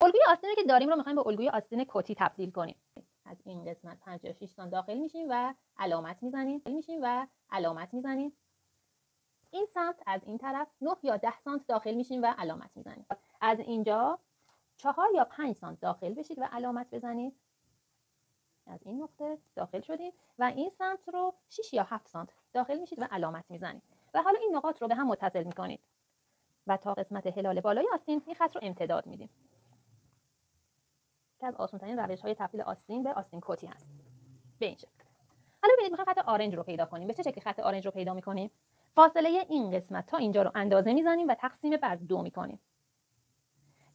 الگوی آستینی که داریم رو می‌خوایم به الگوی آستین کتی تبدیل کنیم. از این قسمت 56 سانت داخل میشیم و علامت میزنیم. این سمت از این طرف 9 یا 10 سانت داخل میشیم و علامت میزنیم. از اینجا 4 یا 5 سانت داخل بشید و علامت بزنید. از این نقطه داخل شدیم و این سمت رو 6 یا 7 سانت داخل میشید و علامت میزنید. و حالا این نقاط رو به هم متصل میکنید و تا قسمت هلال بالای آستین این خط رو امتداد میدیم. که از آسان‌ترین روش‌های تبدیل آستین به آستین کتی هست. به این شکل. حالا ببینید می‌خوایم خط آرنج رو پیدا کنیم. به چه شکلی خط آرنج رو پیدا می‌کنیم؟ فاصله این قسمت تا اینجا رو اندازه می‌زنیم و تقسیم بر 2 می‌کنیم.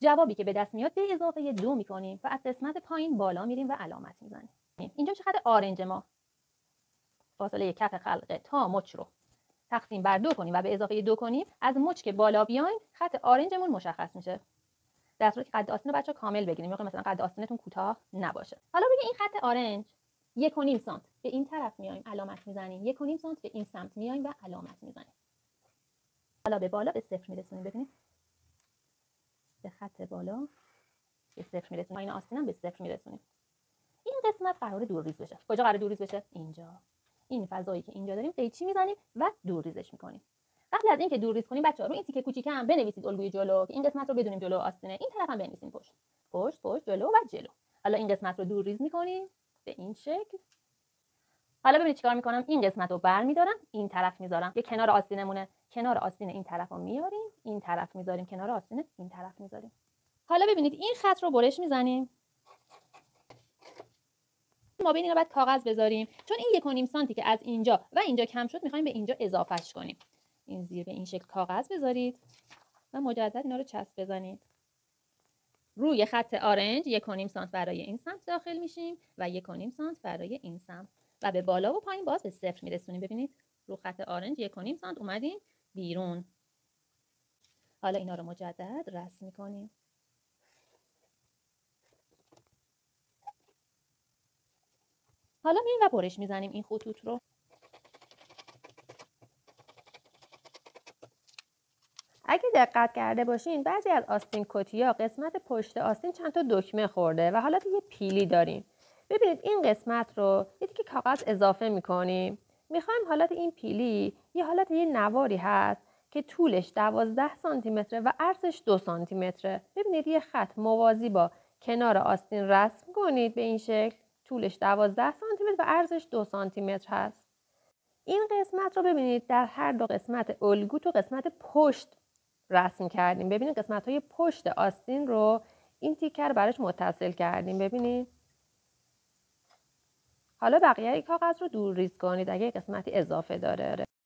جوابی که به دست میاد به اضافه 2 می‌کنیم و از قسمت پایین بالا میریم و علامت می‌زنیم. اینجا چه خط آرنج ما؟ فاصله کف خلقه تا مچ رو تقسیم بر 2 کنیم و به اضافه 2 کنیم، از مچ که بالا بیایم خط آرنجمون مشخص میشه. در صورتی که قد آستین رو بچه‌ها کامل بگیریم، مثلا قد آستینتون کوتاه نباشه. حالا ببین این خط آرنج 1.5 سانت به این طرف میایم علامت میزنیم، 1.5 سانت به این سمت میایم و علامت میزنیم. حالا به بالا به 0 میرسونیم. ببینید به خط بالا به 0 میرسونیم. این آستینم به 0 میرسونیم. این قسمت قرار دورریز بشه. کجا قرار دورریز بشه؟ اینجا. این فضایی که اینجا داریم قیچی میزنیم و دورریزش میکنیم. قبل از اینکه دورریز کنیم بچه‌ها رو این تیکه کوچیکه هم بنویسید الگوی جلو که این قسمت رو بدونیم جلو آستینه. این طرف هم بنویسیم پشت جلو و جلو. حالا این قسمت رو دورریز میکنیم به این شکل. حالا ببینید چیکار میکنم. این قسمت رو برمیدارم این طرف میذارم. یه کنار آستینمونه. کنار آستین این طرف رو میاریم این طرف میذاریم، کنار آستین این طرف میذاریم. حالا ببینید این خط رو برش میزنیم. ما بین اینا باید کاغذ بذاریم چون این 1.5 سانتی که از اینجا و اینجا کم شد میخوایم به اینجا اضافهش کنیم. این زیر به این شکل کاغذ بذارید و مجدد اینا رو چسب بزنید. روی خط آرنج 1.5 سانت برای این سمت داخل میشیم و 1.5 سانت برای این سمت و به بالا و پایین باز به 0 میرسونیم. ببینید رو خط آرنج 1.5 سانت اومدیم بیرون. حالا اینا رو مجدد رسم میکنیم. حالا میریم و برش میزنیم این خطوط رو. اگه دقت کرده باشین بعضی از آستین کتی‌ها قسمت پشت آستین چند تا دکمه خورده و حالت یه پیلی داریم. ببینید این قسمت رو یه تیکه کاغذ اضافه می‌کنیم. می‌خوایم حالت این پیلی یه حالت یه نواری هست که طولش 12 سانتی متره و عرضش 2 سانتی متره. ببینید یه خط موازی با کنار آستین رسم کنید به این شکل. طولش 12 سانتی متر و عرضش 2 سانتی متر هست. این قسمت رو ببینید در هر دو قسمت الگو تو قسمت پشت رسم کردیم. ببینید قسمت‌های پشت آستین رو این تیکه رو براش متصل کردیم. ببینید. حالا بقیه کاغذ رو دور ریز کنید اگه قسمتی اضافه داره.